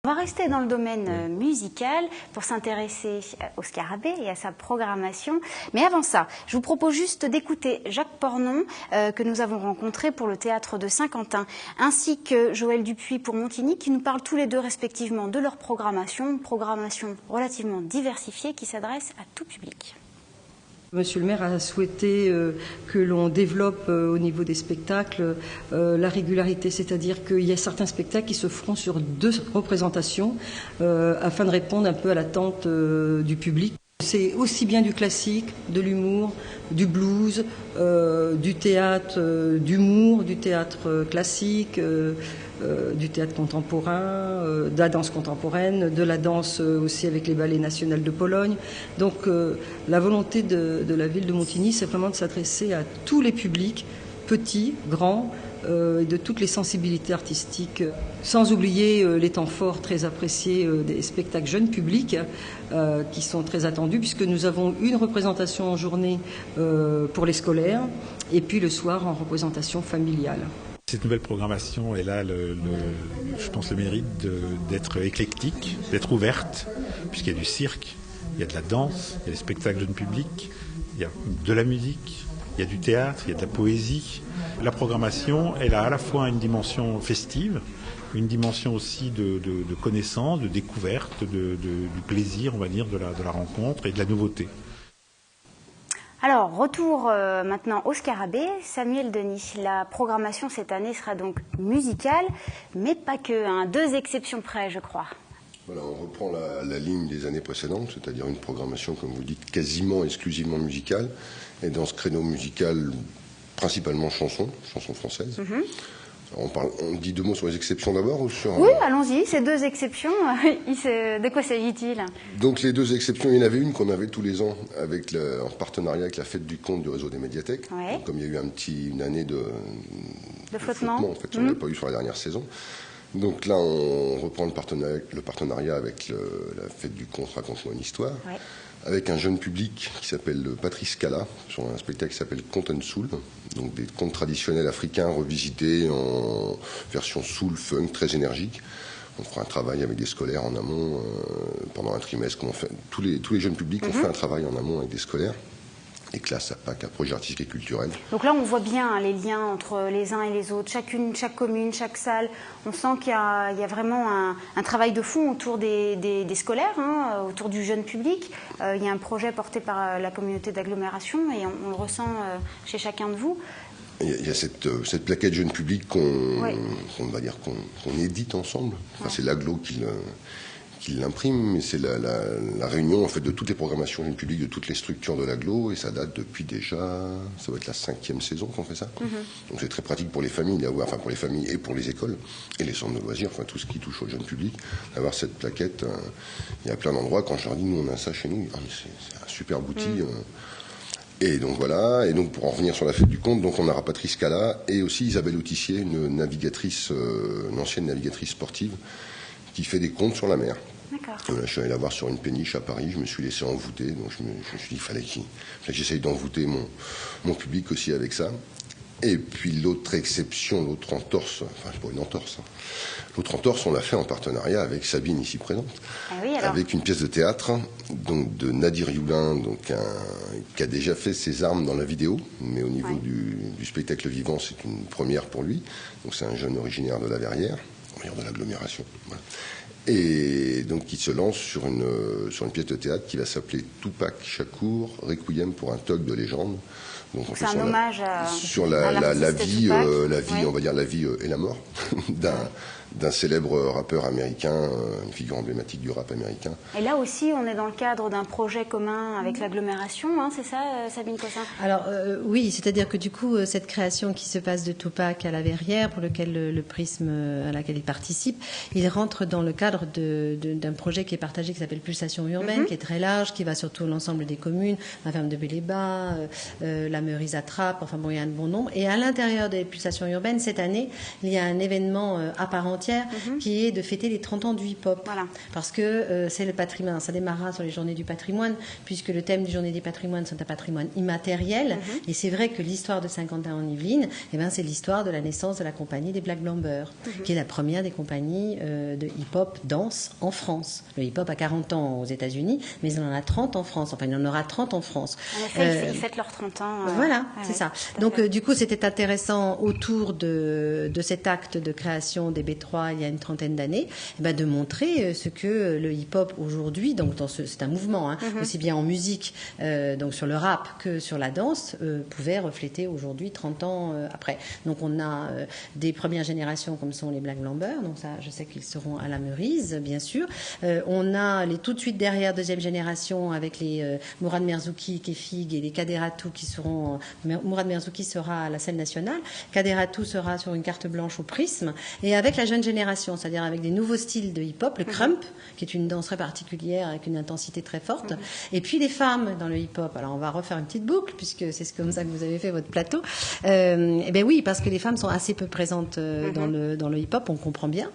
On va rester dans le domaine musical pour s'intéresser au Scarabée et à sa programmation. Mais avant ça, je vous propose juste d'écouter Jacques Pornon, que nous avons rencontré pour le théâtre de Saint-Quentin, ainsi que Joël Dupuis pour Montigny, qui nous parlent tous les deux respectivement de leur programmation relativement diversifiée qui s'adresse à tout public. Monsieur le maire a souhaité que l'on développe au niveau des spectacles la régularité, c'est-à-dire qu'il y a certains spectacles qui se feront sur 2 représentations afin de répondre un peu à l'attente du public. C'est aussi bien du classique, de l'humour, du blues, du théâtre d'humour, du théâtre classique, du théâtre contemporain, de la danse contemporaine, de la danse aussi avec les ballets nationaux de Pologne. Donc la volonté de la ville de Montigny, c'est vraiment de s'adresser à tous les publics, petits, grands, et de toutes les sensibilités artistiques, sans oublier les temps forts très appréciés des spectacles jeunes publics qui sont très attendus, puisque nous avons une représentation en journée pour les scolaires et puis le soir en représentation familiale. Cette nouvelle programmation, elle a, je pense, le mérite d'être éclectique, d'être ouverte, puisqu'il y a du cirque, il y a de la danse, il y a des spectacles jeunes publics, il y a de la musique, il y a du théâtre, il y a de la poésie. La programmation, elle a à la fois une dimension festive, une dimension aussi de connaissance, de découverte, du plaisir, on va dire, de la rencontre et de la nouveauté. Alors, retour maintenant au Scarabée. Samuel Denis, la programmation cette année sera donc musicale, mais pas que, 2 exceptions près, je crois. Voilà, on reprend la ligne des années précédentes, c'est-à-dire une programmation, comme vous dites, quasiment exclusivement musicale. Et dans ce créneau musical, principalement chansons françaises. On dit 2 mots sur les exceptions d'abord ou sur... Oui, allons-y, ces 2 exceptions, de quoi s'agit-il? Donc les 2 exceptions, il y en avait une qu'on avait tous les ans en partenariat avec la Fête du Conte du réseau des médiathèques. Ouais. Donc, comme il y a eu une année de flottement, en fait, on n'avait pas eu sur la dernière saison. Donc là, on reprend le partenariat avec la Fête du Conte, raconte-moi une histoire. Ouais. Avec un jeune public qui s'appelle Patrice Cala, sur un spectacle qui s'appelle Conte and Soul, donc des contes traditionnels africains revisités en version soul, funk, très énergique. On fera un travail avec des scolaires en amont pendant un trimestre. Tous les jeunes publics ont fait un travail en amont avec des scolaires. Et classe à Pâques, un projet artistique et culturel. Donc là, on voit bien les liens entre les uns et les autres, chaque commune, chaque salle. On sent qu'il y a vraiment un travail de fond autour des scolaires, autour du jeune public. Il y a un projet porté par la communauté d'agglomération et on le ressent chez chacun de vous. Il y a cette plaquette jeune public qu'on édite ensemble. Enfin, c'est l'agglo qui l'imprime, mais c'est la réunion en fait de toutes les programmations du public, de toutes les structures de l'agglo, et ça date depuis déjà, ça va être la 5e saison qu'on fait ça. Donc c'est très pratique pour les familles enfin pour les familles et pour les écoles et les centres de loisirs, enfin tout ce qui touche au jeune public, d'avoir cette plaquette. Il y a plein d'endroits, quand je leur dis nous on a ça chez nous, c'est un super outil. Et donc voilà, et donc pour en revenir sur la Fête du Conte, donc on aura Patrice Cala et aussi Isabelle Autissier, une ancienne navigatrice sportive, qui fait des contes sur la mer. Je suis allé la voir sur une péniche à Paris, je me suis laissé envoûter, donc je me suis dit qu'il fallait que j'essaye d'envoûter mon public aussi avec ça. Et puis l'autre exception, l'autre entorse, enfin c'est pas une entorse, l'autre entorse on l'a fait en partenariat avec Sabine ici présente, avec une pièce de théâtre donc de Nadir Youlin, qui a déjà fait ses armes dans la vidéo, mais au niveau du spectacle vivant c'est une première pour lui, donc c'est un jeune originaire de la Verrière, de l'agglomération. Voilà. Et donc il se lance sur une pièce de théâtre qui va s'appeler Tupac Shakur, Requiem pour un thug de légende. Donc c'est un hommage sur la vie, on va dire la vie et la mort d'un célèbre rappeur américain, une figure emblématique du rap américain. Et là aussi, on est dans le cadre d'un projet commun avec l'agglomération, c'est ça, Sabine Cossin? Alors oui, c'est-à-dire que du coup, cette création qui se passe de Tupac à la Verrière, pour lequel le prisme à laquelle il participe, il rentre dans le cadre d'un projet qui est partagé, qui s'appelle Pulsation urbaine, qui est très large, qui va sur tout l'ensemble des communes, la ferme de Béléba, la Meurise à Trappes, enfin bon, il y a un bon nombre. Et à l'intérieur des Pulsations urbaines, cette année, il y a un événement à part entière entière, qui est de fêter les 30 ans du hip-hop. Voilà. Parce que c'est le patrimoine, ça démarrera sur les journées du patrimoine, puisque le thème du journée du patrimoine, c'est un patrimoine immatériel. Et c'est vrai que l'histoire de Saint-Quentin-en-Yvelines, eh ben, c'est l'histoire de la naissance de la compagnie des Black Blombers, qui est la première des compagnies de hip-hop danse en France. Le hip-hop a 40 ans aux États-Unis, mais il en a 30 en France. Enfin, il en aura 30 en France. En effet, ils fêtent leurs 30 ans. Voilà, c'est ça. Donc, du coup, c'était intéressant autour de cet acte de création des B3 il y a une trentaine d'années, eh ben, de montrer ce que le hip-hop aujourd'hui, donc c'est un mouvement, hein, aussi bien en musique, donc sur le rap que sur la danse, pouvait refléter aujourd'hui 30 ans après. Donc, on a des premières générations comme sont les Black Blombers, donc ça, je sais qu'ils seront à la Meurise, bien sûr. On a les tout de suite derrière deuxième génération avec les Mourad Merzouki, Kefig et les Kaderatou qui seront. Mourad Merzouki sera à la scène nationale, Kaderatou sera sur une carte blanche au Prisme, et avec la jeune génération, c'est-à-dire avec des nouveaux styles de hip-hop, le crump, qui est une danse très particulière avec une intensité très forte, et puis les femmes dans le hip-hop. Alors on va refaire une petite boucle puisque c'est comme ça que vous avez fait votre plateau. Eh bien oui, parce que les femmes sont assez peu présentes dans le hip-hop, on comprend bien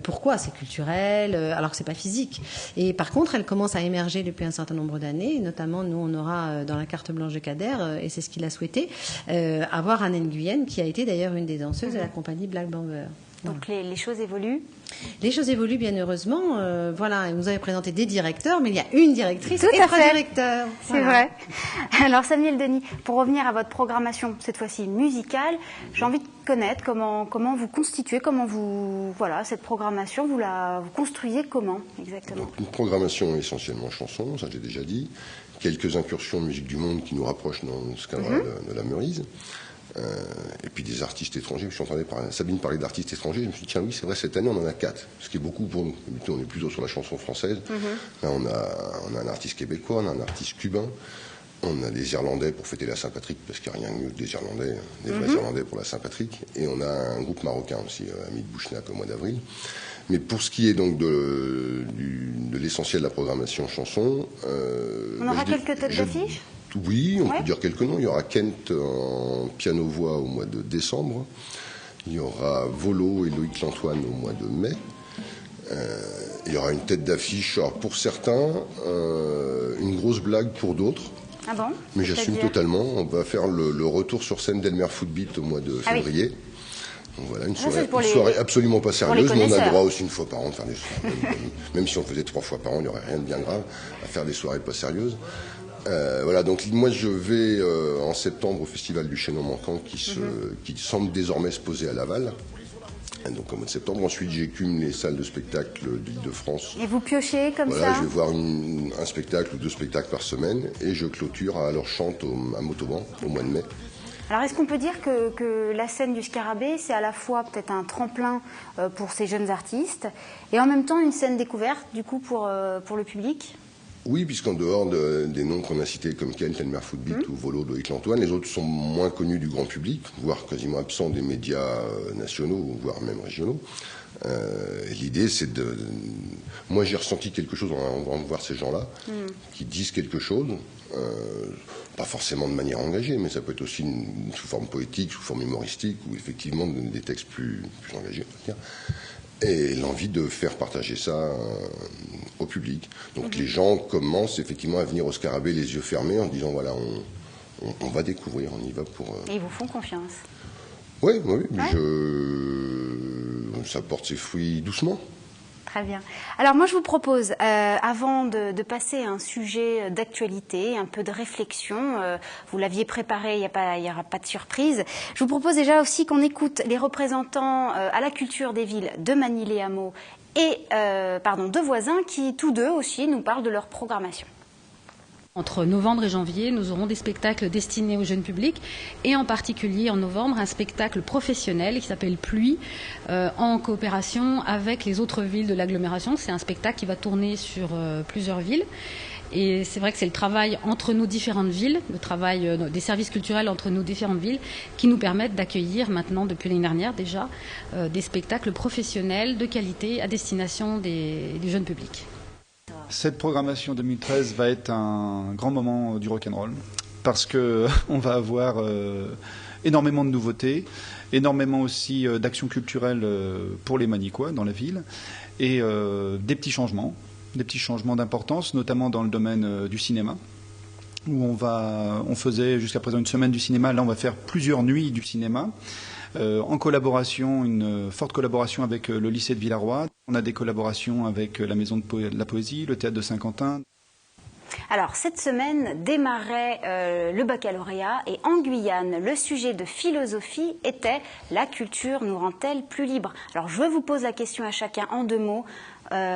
pourquoi. C'est culturel, alors que c'est pas physique. Et par contre, elles commencent à émerger depuis un certain nombre d'années. Notamment, nous, on aura dans la carte blanche de Kader, et c'est ce qu'il a souhaité, avoir Anne Nguyen, qui a été d'ailleurs une des danseuses de la compagnie Black Bamber. Donc les choses évoluent. Les choses évoluent bien heureusement. Voilà, vous avez présenté des directeurs, mais il y a une directrice et 3 directeurs. C'est vrai. Alors Samuel Denis, pour revenir à votre programmation, cette fois-ci musicale, j'ai envie de connaître comment vous constituez, cette programmation, vous construisez comment exactement? Donc, une programmation essentiellement chanson, ça j'ai déjà dit. Quelques incursions de musique du monde qui nous rapprochent dans ce cadre de la Meurise. Et puis des artistes étrangers. Je suis entendu Sabine parler d'artistes étrangers. Je me suis dit, tiens, oui, c'est vrai, cette année, on en a 4. Ce qui est beaucoup pour nous. On est plutôt sur la chanson française. Là, on a un artiste québécois, on a un artiste cubain. On a des Irlandais pour fêter la Saint-Patrick, parce qu'il n'y a rien de mieux que des Irlandais, des vrais Irlandais pour la Saint-Patrick. Et on a un groupe marocain aussi, Hamid Bouchnak, au mois d'avril. Mais pour ce qui est donc de l'essentiel de la programmation chanson... on aura quelques têtes d'affiche ? Oui, on peut dire quelques noms. Il y aura Kent en piano-voix au mois de décembre. Il y aura Volo et Loïc Lantoine au mois de mai. Il y aura une tête d'affiche, alors pour certains, une grosse blague pour d'autres. Ah bon? Mais j'assume totalement. On va faire le retour sur scène d'Elmer Footbeat au mois de février. Donc voilà, une soirée absolument pas sérieuse, mais on a le droit aussi une fois par an de faire des soirées. Même si on faisait 3 fois par an, il n'y aurait rien de bien grave à faire des soirées pas sérieuses. Voilà, donc moi je vais en septembre au Festival du Chaînon Manquant qui semble désormais se poser à Laval. Et donc au mois de septembre, ensuite j'écume les salles de spectacle d'Île-de-France. Et vous piochez comme ça? Je vais voir un spectacle ou 2 spectacles par semaine et je clôture à leur chante à Montauban au mois de mai. Alors est-ce qu'on peut dire que la scène du Scarabée, c'est à la fois peut-être un tremplin pour ces jeunes artistes et en même temps une scène découverte du coup pour le public? Oui, puisqu'en dehors des noms qu'on a cités comme Kent, Elmer Footbeat ou Volo, Loïc Lantoine, les autres sont moins connus du grand public, voire quasiment absents des médias nationaux, voire même régionaux. L'idée, c'est de... Moi, j'ai ressenti quelque chose en voir ces gens-là, qui disent quelque chose, pas forcément de manière engagée, mais ça peut être aussi sous forme poétique, sous forme humoristique, ou effectivement des textes plus engagés, on va dire. Et l'envie de faire partager ça au public. Donc les gens commencent effectivement à venir au Scarabée les yeux fermés en disant voilà, on va découvrir, on y va pour... Et ils vous font confiance? Oui, ça porte ses fruits doucement. Très bien. Alors moi je vous propose, avant de passer à un sujet d'actualité, un peu de réflexion, vous l'aviez préparé, il n'y aura pas de surprise, je vous propose déjà aussi qu'on écoute les représentants à la culture des villes de Manille-les-Hameaux et de Voisins qui tous deux aussi nous parlent de leur programmation. Entre novembre et janvier, nous aurons des spectacles destinés au jeune public et en particulier en novembre, un spectacle professionnel qui s'appelle Pluie en coopération avec les autres villes de l'agglomération. C'est un spectacle qui va tourner sur plusieurs villes. Et c'est vrai que c'est le travail entre nos différentes villes, le travail des services culturels entre nos différentes villes qui nous permettent d'accueillir maintenant, depuis l'année dernière déjà, des spectacles professionnels de qualité à destination du jeune public. Cette programmation 2013 va être un grand moment du rock'n'roll parce qu'on va avoir énormément de nouveautés, énormément aussi d'actions culturelles pour les Manicois dans la ville, et des petits changements d'importance, notamment dans le domaine du cinéma, où on faisait jusqu'à présent une semaine du cinéma. Là, on va faire plusieurs nuits du cinéma, en collaboration, une forte collaboration avec le lycée de Villarroy. On a des collaborations avec la Maison de la Poésie, le Théâtre de Saint-Quentin. Alors, cette semaine démarrait le baccalauréat et en Guyane, le sujet de philosophie était « La culture nous rend-elle plus libres ?» Alors, je vous pose la question à chacun en 2 mots.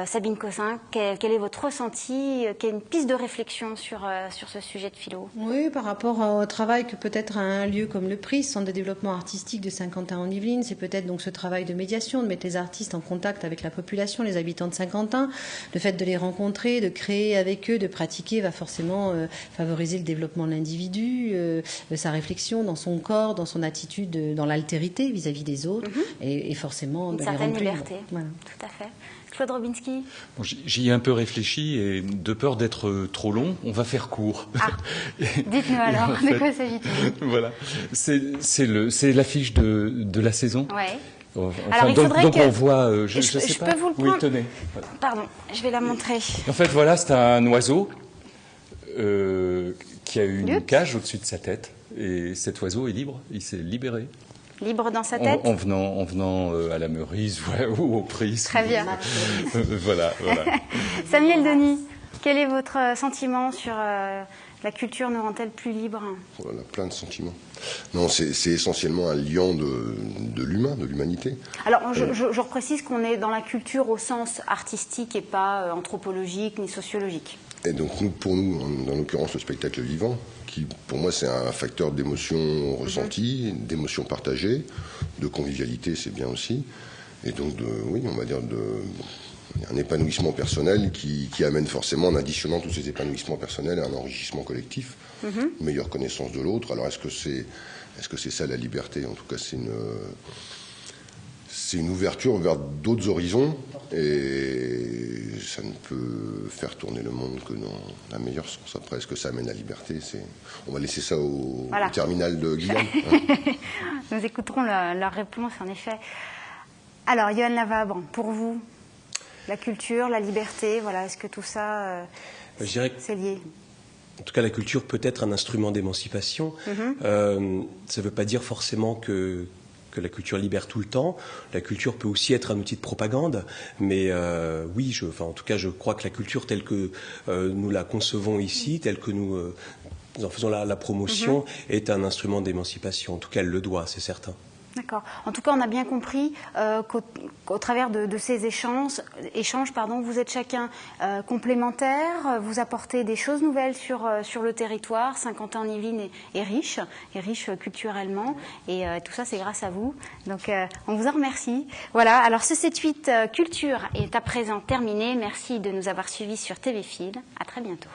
Sabine Cossin, quel est votre ressenti? Quelle est une piste de réflexion sur ce sujet de philo? Oui, par rapport au travail que peut-être un lieu comme le PRIS, Centre de développement artistique de Saint-Quentin-en-Yvelines, c'est peut-être donc ce travail de médiation, de mettre les artistes en contact avec la population, les habitants de Saint-Quentin. Le fait de les rencontrer, de créer avec eux, de pratiquer, va forcément favoriser le développement de l'individu, sa réflexion dans son corps, dans son attitude, dans l'altérité vis-à-vis des autres, et forcément une de certaine les rendre plus liberté. libres. Voilà. Tout à fait. Claude Robinski. Bon, j'y ai un peu réfléchi et de peur d'être trop long, on va faire court. Ah, dites-nous alors, de quoi s'agit-il? Voilà, c'est l'affiche de la saison. Ouais. Enfin, alors, il faudrait donc que... on voit, je sais je pas. peux vous le prendre? Oui, tenez. Voilà. Pardon, je vais la montrer. En fait, voilà, c'est un oiseau qui a une cage au-dessus de sa tête. Et cet oiseau est libre, il s'est libéré. Libre dans sa tête? En venant à la Meurice ou au Pris. Très bien. Voilà. Samuel Denis, quel est votre sentiment sur la culture nous rend-elle plus libre? Voilà, plein de sentiments. Non, c'est essentiellement un liant de l'humain, de l'humanité. Alors, je reprécise qu'on est dans la culture au sens artistique et pas anthropologique ni sociologique. Et donc, pour nous, en l'occurrence, le spectacle vivant, qui, pour moi, c'est un facteur d'émotion ressentie, d'émotion partagée, de convivialité, c'est bien aussi. Et donc, oui, on va dire un épanouissement personnel qui amène forcément, en additionnant tous ces épanouissements personnels, à un enrichissement collectif, une meilleure connaissance de l'autre. Alors, est-ce que c'est ça la liberté? En tout cas, c'est une ouverture vers d'autres horizons, et ça ne peut faire tourner le monde que dans la meilleure sens. Après, est-ce que ça amène la liberté? On va laisser ça au terminal de Guyane. Nous écouterons leur réponse, en effet. Alors, Yohan Lavabre, pour vous, la culture, la liberté, voilà, est-ce que tout ça, c'est lié? En tout cas, la culture peut être un instrument d'émancipation. Ça ne veut pas dire forcément que la culture libère tout le temps. La culture peut aussi être un outil de propagande, mais oui, en tout cas, je crois que la culture telle que nous la concevons ici, telle que nous en faisons la promotion, est un instrument d'émancipation. En tout cas, elle le doit, c'est certain. D'accord. En tout cas, on a bien compris qu'au travers de ces échanges, vous êtes chacun complémentaires, vous apportez des choses nouvelles sur le territoire. Saint-Quentin-en-Yvelines est riche culturellement, et tout ça, c'est grâce à vous. Donc, on vous en remercie. Voilà, alors ce 7-8 Culture est à présent terminé. Merci de nous avoir suivis sur TV Fil. À très bientôt.